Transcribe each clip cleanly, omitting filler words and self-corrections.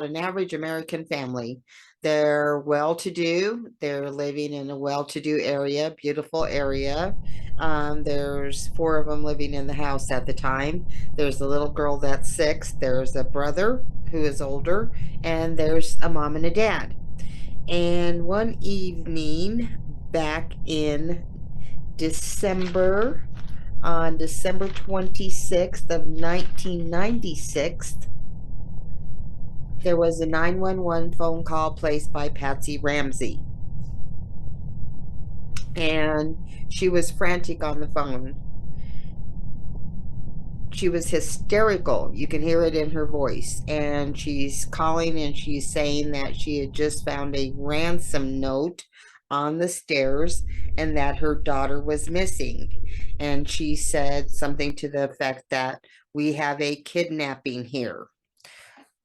an average American family. They're well-to-do. They're living in a well-to-do area, beautiful area. There's four of them living in the house at the time. There's a little girl that's 6. There's a brother who is older, and there's a mom and a dad. And one evening back in December, on December 26th of 1996, there was a 911 phone call placed by Patsy Ramsey. And she was frantic on the phone. She was hysterical. You can hear it in her voice. And she's calling and she's saying that she had just found a ransom note on the stairs and that her daughter was missing. And she said something to the effect that we have a kidnapping here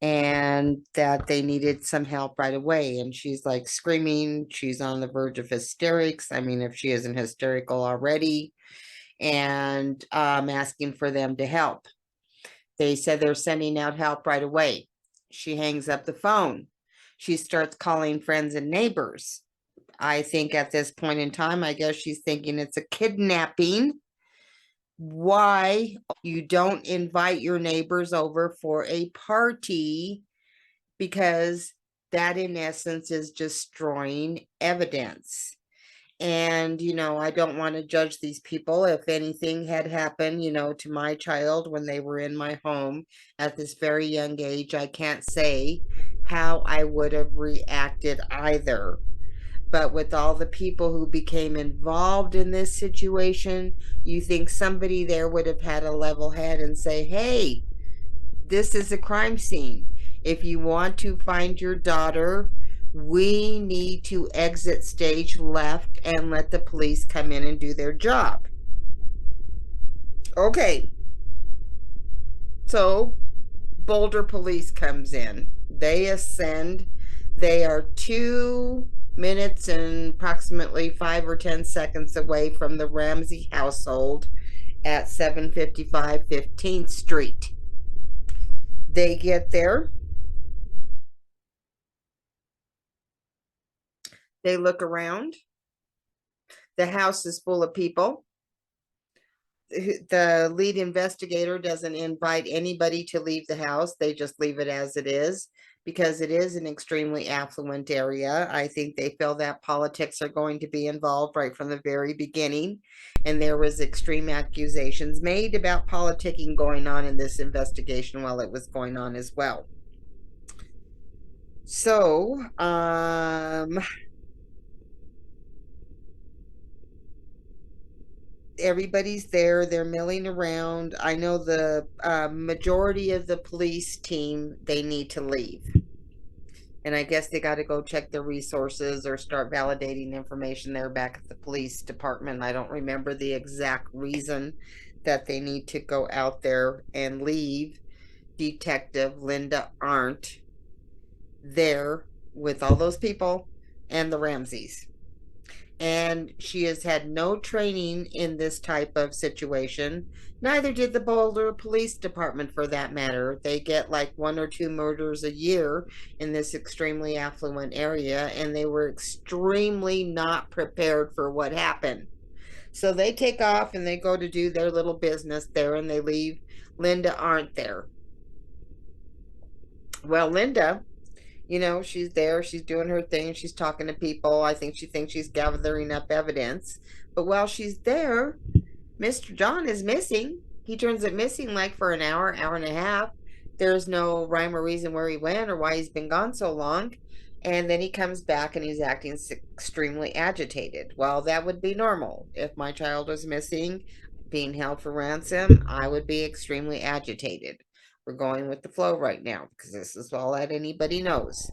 and that they needed some help right away. And she's like screaming. She's on the verge of hysterics. I mean, if she isn't hysterical already, and asking for them to help. They said they're sending out help right away. She hangs up the phone. She starts calling friends and neighbors. I think at this point in time, I guess she's thinking it's a kidnapping. Why you don't invite your neighbors over for a party? Because that in essence is destroying evidence. And, I don't want to judge these people. If anything had happened, to my child when they were in my home at this very young age, I can't say how I would have reacted either. But with all the people who became involved in this situation, you think somebody there would have had a level head and say, hey, this is a crime scene. If you want to find your daughter, we need to exit stage left and let the police come in and do their job. Okay. So Boulder police comes in. They ascend. They are 2 minutes and approximately 5 or 10 seconds away from the Ramsey household at 755 15th Street. They get there. They look around. The house is full of people. The lead investigator doesn't invite anybody to leave the house. They just leave it as it is because it is an extremely affluent area. I think they feel that politics are going to be involved right from the very beginning. And there was extreme accusations made about politicking going on in this investigation while it was going on as well. So, everybody's there. They're milling around. I know the majority of the police team, they need to leave. And I guess they got to go check their resources or start validating information there back at the police department. I don't remember the exact reason that they need to go out there and leave Detective Linda Arndt there with all those people and the Ramseys. And she has had no training in this type of situation. Neither did the Boulder Police Department, for that matter. They get like 1 or 2 murders a year in this extremely affluent area, and they were extremely not prepared for what happened. So they take off and they go to do their little business there, and they leave Linda Arndt there. Well, Linda, she's there, she's doing her thing, she's talking to people. I think she thinks she's gathering up evidence. But while she's there, Mr. John is missing. He turns it missing like for an hour, hour and a half. There's no rhyme or reason where he went or why he's been gone so long. And then he comes back and he's acting extremely agitated. Well, that would be normal. If my child was missing, being held for ransom, I would be extremely agitated. We're going with the flow right now because this is all that anybody knows.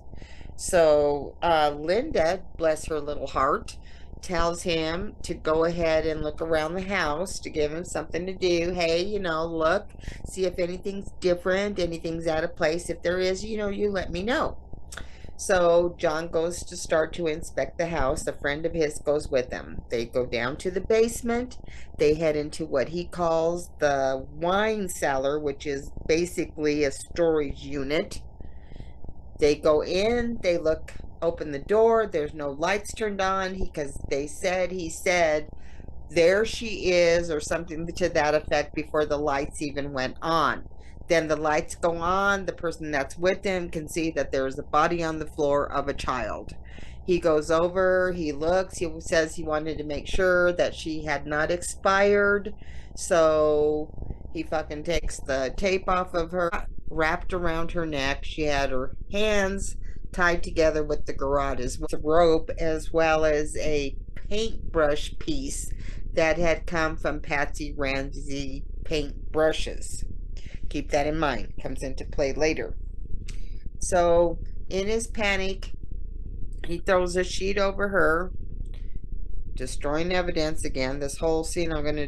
So Linda, bless her little heart, tells him to go ahead and look around the house to give him something to do. Hey, look, see if anything's different, anything's out of place. If there is, you let me know. So John goes to start to inspect the house. A friend of his goes with him. They go down to the basement. They head into what he calls the wine cellar, which is basically a storage unit. They go in, they look, open the door, there's no lights turned on because he said, there she is, or something to that effect, before the lights even went on. Then the lights go on, the person that's with him can see that there's a body on the floor of a child. He goes over, he looks, he says he wanted to make sure that she had not expired. So he fucking takes the tape off of her, wrapped around her neck. She had her hands tied together with the garrote as well, rope, as well as a paintbrush piece that had come from Patsy Ramsey paint brushes. Keep that in mind. Comes into play later. So, in his panic, he throws a sheet over her, destroying evidence again. This whole scene I'm going to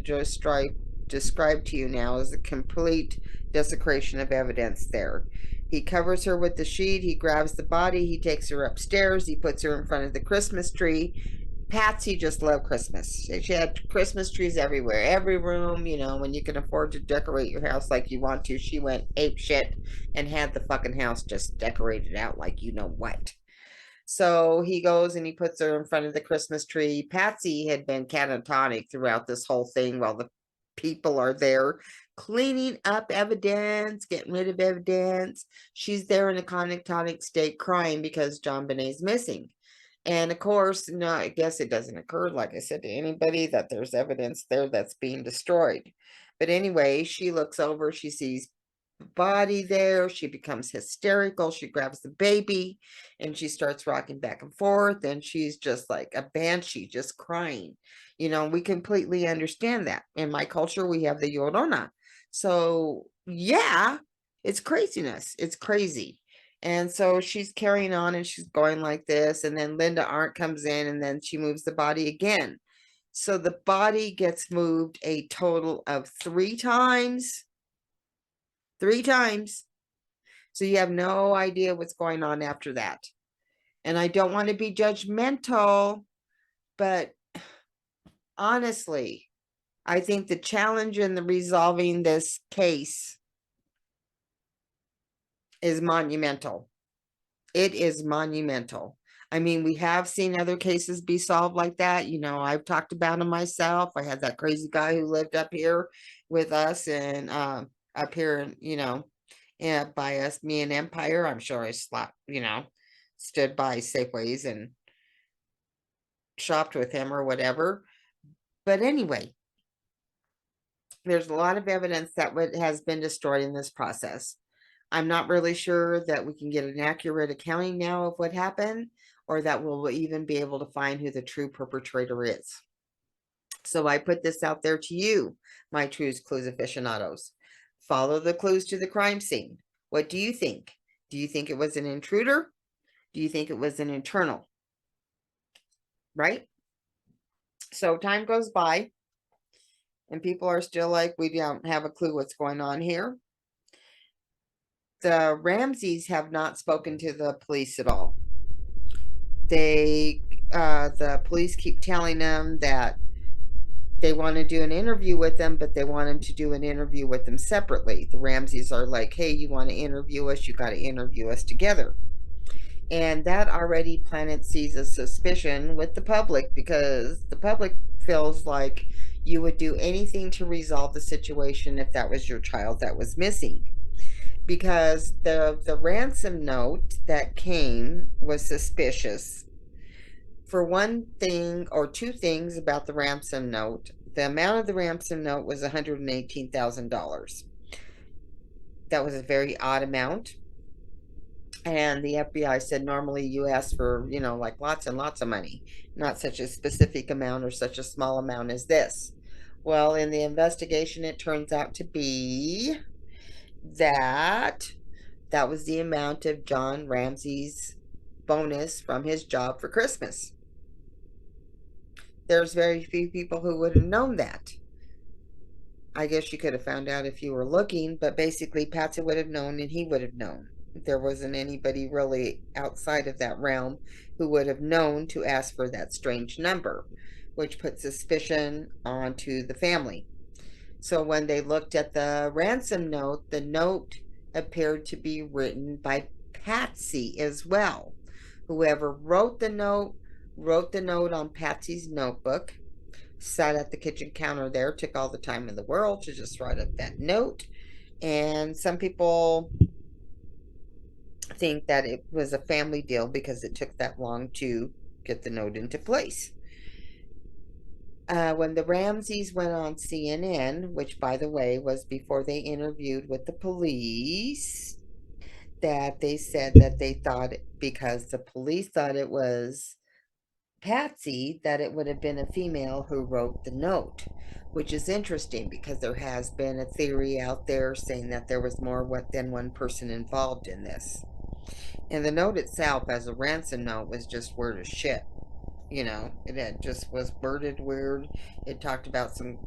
describe to you now is a complete desecration of evidence there. He covers her with the sheet. He grabs the body. He takes her upstairs. He puts her in front of the Christmas tree. Patsy just loved Christmas. She had Christmas trees everywhere, every room. When you can afford to decorate your house like you want to, she went ape shit and had the fucking house just decorated out like you know what. So he goes and he puts her in front of the Christmas tree. Patsy had been catatonic throughout this whole thing while the people are there cleaning up evidence, getting rid of evidence. She's there in a catatonic state crying because JonBenét's missing. And of course, no, I guess it doesn't occur, like I said, to anybody that there's evidence there that's being destroyed. But anyway, she looks over, she sees the body there, she becomes hysterical, she grabs the baby and she starts rocking back and forth, and she's just like a banshee, just crying. We completely understand that. In my culture, we have the Llorona. So yeah, it's craziness. It's crazy. And so she's carrying on and she's going like this. And then Linda Arndt comes in and then she moves the body again. So the body gets moved a total of 3 times. 3 times. So you have no idea what's going on after that. And I don't want to be judgmental, but honestly, I think the challenge in the resolving this case is monumental. It is monumental. I mean, we have seen other cases be solved like that. I've talked about them myself. I had that crazy guy who lived up here with us and up here, by us, me and Empire. I'm sure I stood by Safeways and shopped with him or whatever. But anyway, there's a lot of evidence that has been destroyed in this process. I'm not really sure that we can get an accurate accounting now of what happened, or that we'll even be able to find who the true perpetrator is. So I put this out there to you, my Trues Clues aficionados. Follow the clues to the crime scene. What do you think? Do you think it was an intruder? Do you think it was an internal? Right? So time goes by, and people are still like, we don't have a clue what's going on here. The Ramseys have not spoken to the police at all. The police keep telling them that they want to do an interview with them, but they want them to do an interview with them separately. The Ramseys are like, hey, you want to interview us? You got to interview us together. And that already planted seeds of suspicion with the public, because the public feels like you would do anything to resolve the situation if that was your child that was missing. Because the ransom note that came was suspicious. For one thing, or two things about the ransom note. The amount of the ransom note was $118,000. That was a very odd amount. And the FBI said normally you ask for, like lots and lots of money, not such a specific amount or such a small amount as this. Well, in the investigation, it turns out to be that was the amount of John Ramsey's bonus from his job for Christmas. There's very few people who would have known that. I guess you could have found out if you were looking, but basically Patsy would have known and he would have known. There wasn't anybody really outside of that realm who would have known to ask for that strange number, which put suspicion onto the family. So when they looked at the ransom note, the note appeared to be written by Patsy as well. Whoever wrote the note on Patsy's notebook, sat at the kitchen counter there, took all the time in the world to just write up that note. And some people think that it was a family deal because it took that long to get the note into place. When the Ramseys went on CNN, which by the way was before they interviewed with the police, that they said that they thought because the police thought it was Patsy, that it would have been a female who wrote the note, which is interesting because there has been a theory out there saying that there was more than one person involved in this. And the note itself, as a ransom note, was just weird as shit. You know, it had just was worded weird. It talked about some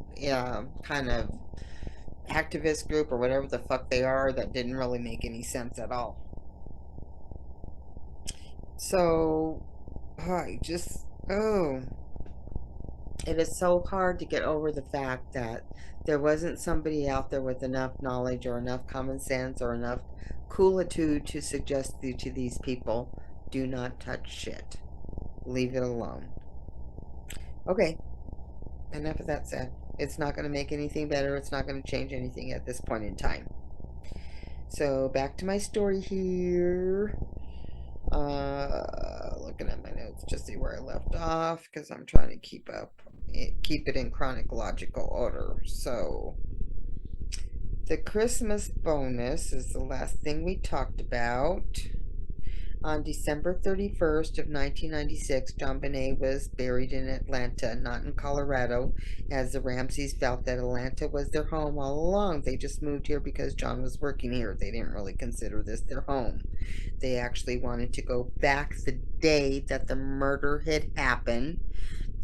kind of activist group or whatever the fuck they are that didn't really make any sense at all. So, I just, oh, it is so hard to get over the fact that there wasn't somebody out there with enough knowledge or enough common sense or enough coolitude to suggest to these people, do not touch shit. Leave it alone. Okay, enough of that said. It's not going to make anything better. It's not going to change anything at this point in time. So back to my story here. Looking at my notes to see where I left off because I'm trying to keep it in chronological order. So the Christmas bonus is the last thing we talked about. On December 31st of 1996, JonBenet was buried in Atlanta, not in Colorado, as the Ramseys felt that Atlanta was their home all along. They just moved here because John was working here. They didn't really consider this their home. They actually wanted to go back the day that the murder had happened.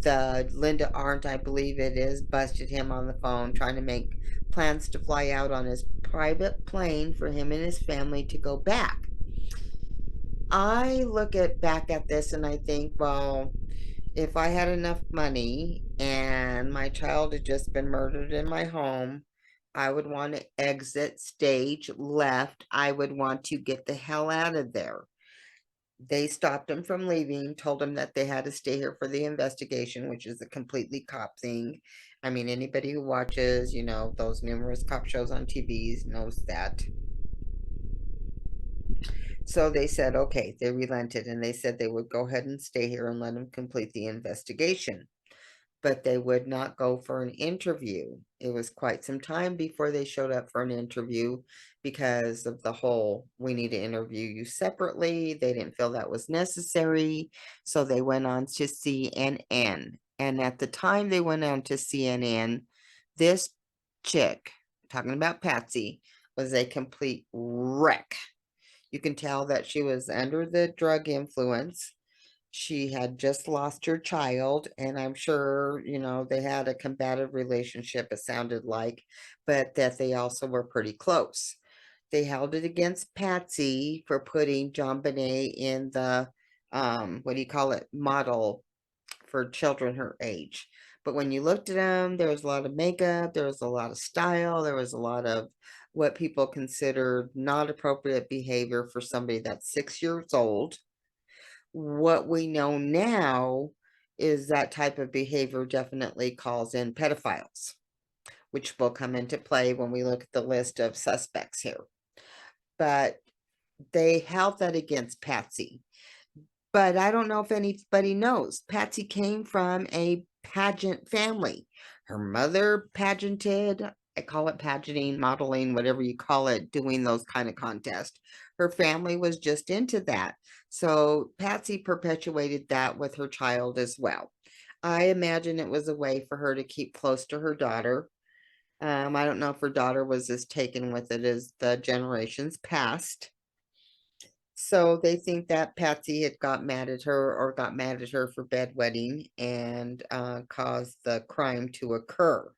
The Linda Arndt, I believe it is, busted him on the phone trying to make plans to fly out on his private plane for him and his family to go back. I look back at this and I think, well, if I had enough money and my child had just been murdered in my home, I would want to exit stage left. I would want to get the hell out of there. They stopped him from leaving, told him that they had to stay here for the investigation, which is a completely cop thing. I mean, anybody who watches, those numerous cop shows on TVs knows that. So they said, okay, they relented and they said they would go ahead and stay here and let him complete the investigation. But they would not go for an interview. It was quite some time before they showed up for an interview because of the whole, we need to interview you separately. They didn't feel that was necessary. So they went on to CNN. And at the time they went on to CNN, this chick, talking about Patsy, was a complete wreck. You can tell that she was under the drug influence. She had just lost her child, and I'm sure, they had a combative relationship, it sounded like, but that they also were pretty close. They held it against Patsy for putting JonBenet in the, what do you call it, model for children her age. But when you looked at them, there was a lot of makeup, there was a lot of style, there was a lot of what people considered not appropriate behavior for somebody that's 6 years old. What we know now is that type of behavior definitely calls in pedophiles, which will come into play when we look at the list of suspects here. But they held that against Patsy. But I don't know if anybody knows. Patsy came from a pageant family. Her mother pageanted. I call it pageanting, modeling, whatever you call it, doing those kind of contests. Her family was just into that. So Patsy perpetuated that with her child as well. I imagine it was a way for her to keep close to her daughter. I don't know if her daughter was as taken with it as the generations past. So they think that Patsy had got mad at her or got mad at her for bedwetting and caused the crime to occur.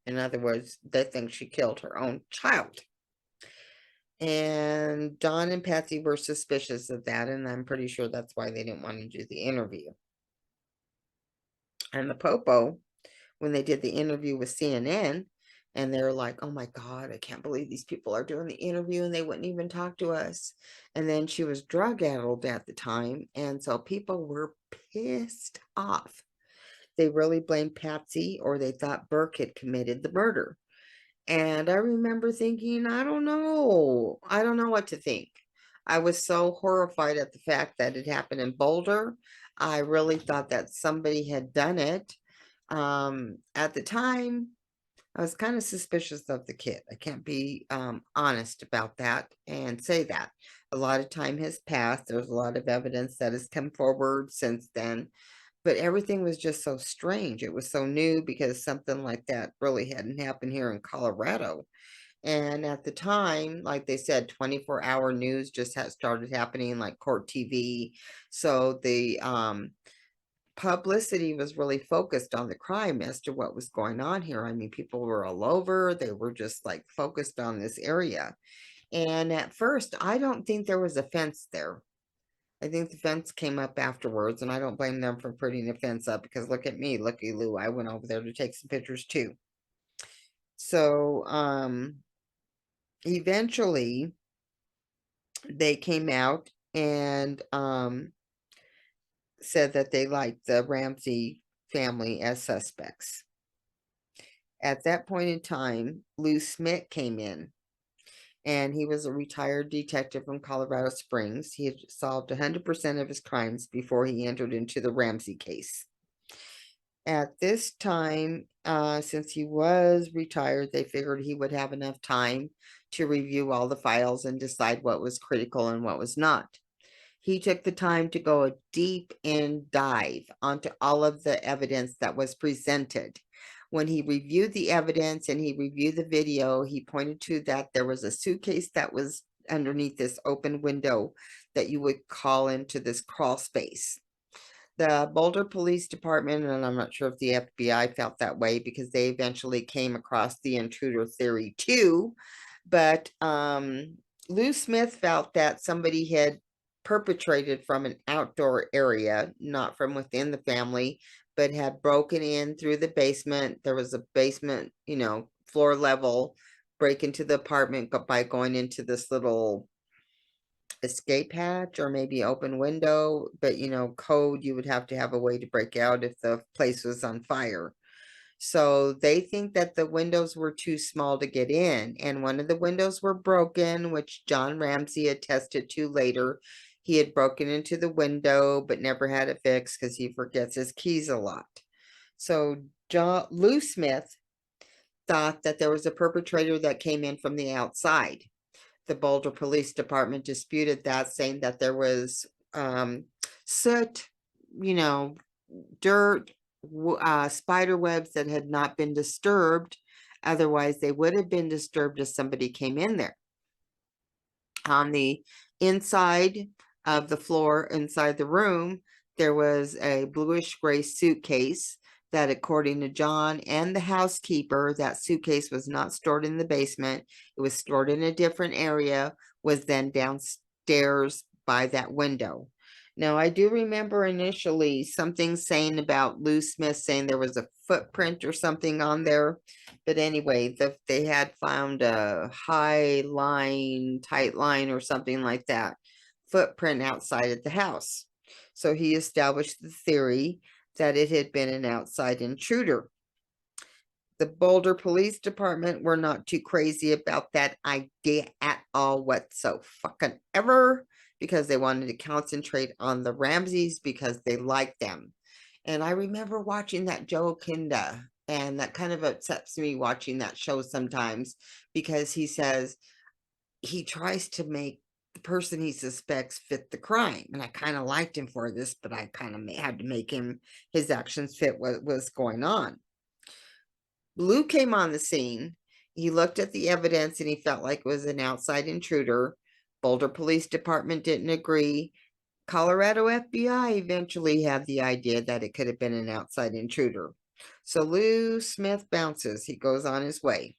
In other words, they think she killed her own child. And Don and Patsy were suspicious of that, and I'm pretty sure that's why they didn't want to do the interview. And the Popo, when they did the interview with CNN, And they're like, oh my God, I can't believe these people are doing the interview and they wouldn't even talk to us. And then she was drug addled at the time. And so people were pissed off. They really blamed Patsy, or they thought Burke had committed the murder. And I remember thinking, I don't know. I don't know what to think. I was so horrified at the fact that it happened in Boulder. I really thought that somebody had done it. At the time, I was kind of suspicious of the kid. I can't be honest about that and say that. A lot of time has passed. There's a lot of evidence that has come forward since then, but everything was just so strange. It was so new because something like that really hadn't happened here in Colorado. And at the time, like they said, 24-hour news just had started happening, like court TV. So the publicity was really focused on the crime as to what was going on here. I mean, people were all over, they were just like focused on this area. And at first, I don't think there was a fence there. I think the fence came up afterwards, and I don't blame them for putting the fence up because look at me, looky Lou. I went over there to take some pictures too. So, eventually they came out and said that they liked the Ramsey family as suspects. At that point in time, Lou Smith came in, and he was a retired detective from Colorado Springs. He had solved 100% of his crimes before he entered into the Ramsey case. At this time, since he was retired, they figured he would have enough time to review all the files and decide what was critical and what was not. He took the time to go a deep in dive onto all of the evidence that was presented. When he reviewed the evidence and he reviewed the video, he pointed to that there was a suitcase that was underneath this open window that you would call into this crawl space. The Boulder Police Department, and I'm not sure if the FBI felt that way because they eventually came across the intruder theory too, but Lou Smith felt that somebody had perpetrated from an outdoor area, not from within the family, but had broken in through the basement. There was a basement, floor level break into the apartment by going into this little escape hatch or maybe open window, but code, you would have to have a way to break out if the place was on fire. So they think that the windows were too small to get in, and one of the windows were broken, which John Ramsey attested to later. He had broken into the window but never had it fixed because he forgets his keys a lot. So Lou Smith thought that there was a perpetrator that came in from the outside. The Boulder Police Department disputed that, saying that there was soot, dirt, spider webs that had not been disturbed. Otherwise, they would have been disturbed if somebody came in there. On the inside of the floor, inside the room, there was a bluish gray suitcase that, according to John and the housekeeper, that suitcase was not stored in the basement. It was stored in a different area, was then downstairs by that window. Now, I do remember initially something saying about Lou Smith saying there was a footprint or something on there. But anyway, they had found a high line, tight line, or something like that footprint outside of the house. So he established the theory that it had been an outside intruder. The Boulder Police Department were not too crazy about that idea at all whatsoever, because they wanted to concentrate on the Ramseys because they liked them. And I remember watching that Joe Kinda, and that kind of upsets me watching that show sometimes because he says he tries to make the person he suspects fit the crime. And I kind of liked him for this, but I kind of had to make his actions fit what was going on. Lou came on the scene. He looked at the evidence and he felt like it was an outside intruder. Boulder Police Department didn't agree. Colorado FBI eventually had the idea that it could have been an outside intruder. So Lou Smith bounces. He goes on his way.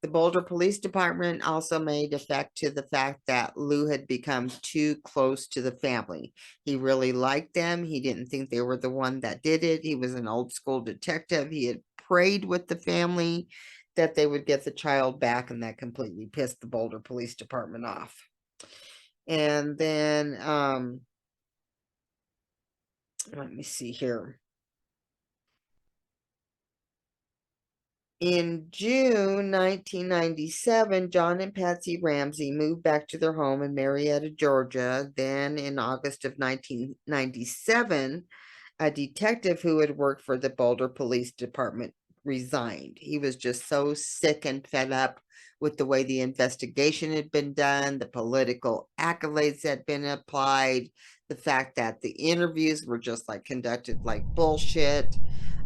The Boulder Police Department also made effect to the fact that Lou had become too close to the family. He really liked them. He didn't think they were the one that did it. He was an old school detective. He had prayed with the family. that they would get the child back, and that completely pissed the Boulder Police Department off. And then, let me see here. In June 1997, John and Patsy Ramsey moved back to their home in Marietta, Georgia. Then in August of 1997, a detective who had worked for the Boulder Police Department resigned. He was just so sick and fed up with the way the investigation had been done, the political accolades that had been applied, the fact that the interviews were just like conducted like bullshit.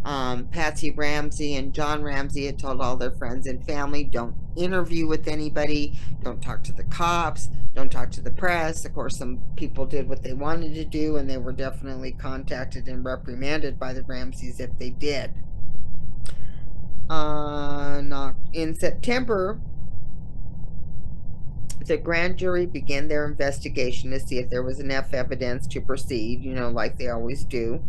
Patsy Ramsey and John Ramsey had told all their friends and family, don't interview with anybody, don't talk to the cops, don't talk to the press. Of course, some people did what they wanted to do, and they were definitely contacted and reprimanded by the Ramseys if they did. In September, the grand jury began their investigation to see if there was enough evidence to proceed, like they always do.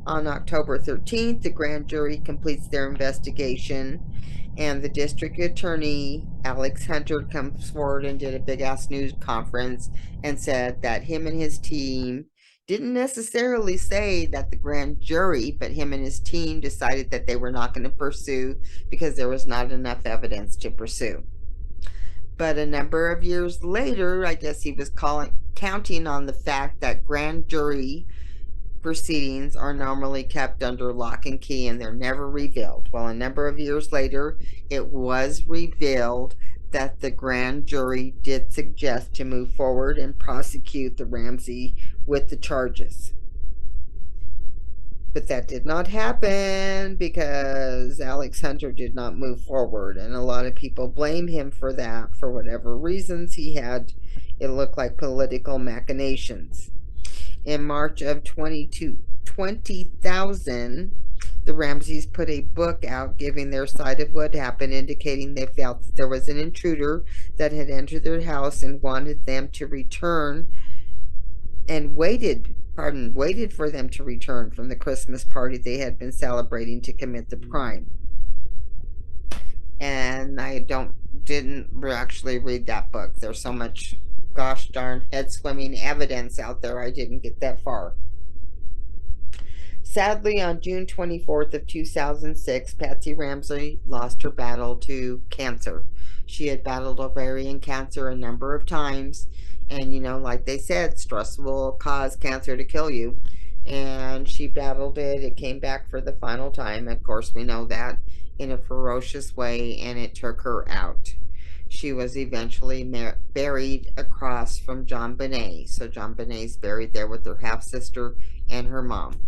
On October 13th, the grand jury completes their investigation, and the district attorney, Alex Hunter, comes forward and did a big-ass news conference and said that him and his team didn't necessarily say that the grand jury, but him and his team decided that they were not going to pursue because there was not enough evidence to pursue. But a number of years later, I guess he was counting on the fact that grand jury proceedings are normally kept under lock and key and they're never revealed. Well, a number of years later, it was revealed that the grand jury did suggest to move forward and prosecute the Ramsey with the charges. But that did not happen because Alex Hunter did not move forward, and a lot of people blame him for that for whatever reasons he had. It looked like political machinations. In March of 20,000, the Ramseys put a book out giving their side of what happened, indicating they felt that there was an intruder that had entered their house and wanted them to return and waited for them to return from the Christmas party they had been celebrating to commit the crime. And I didn't actually read that book. There's so much gosh darn head swimming evidence out there, I didn't get that far. Sadly, on June 24th of 2006, Patsy Ramsey lost her battle to cancer. She had battled ovarian cancer a number of times, and like they said, stress will cause cancer to kill you. And she battled it. It came back for the final time. Of course, we know that, in a ferocious way, and it took her out. She was eventually buried across from John Bonet. So John Bonet's buried there with her half-sister and her mom.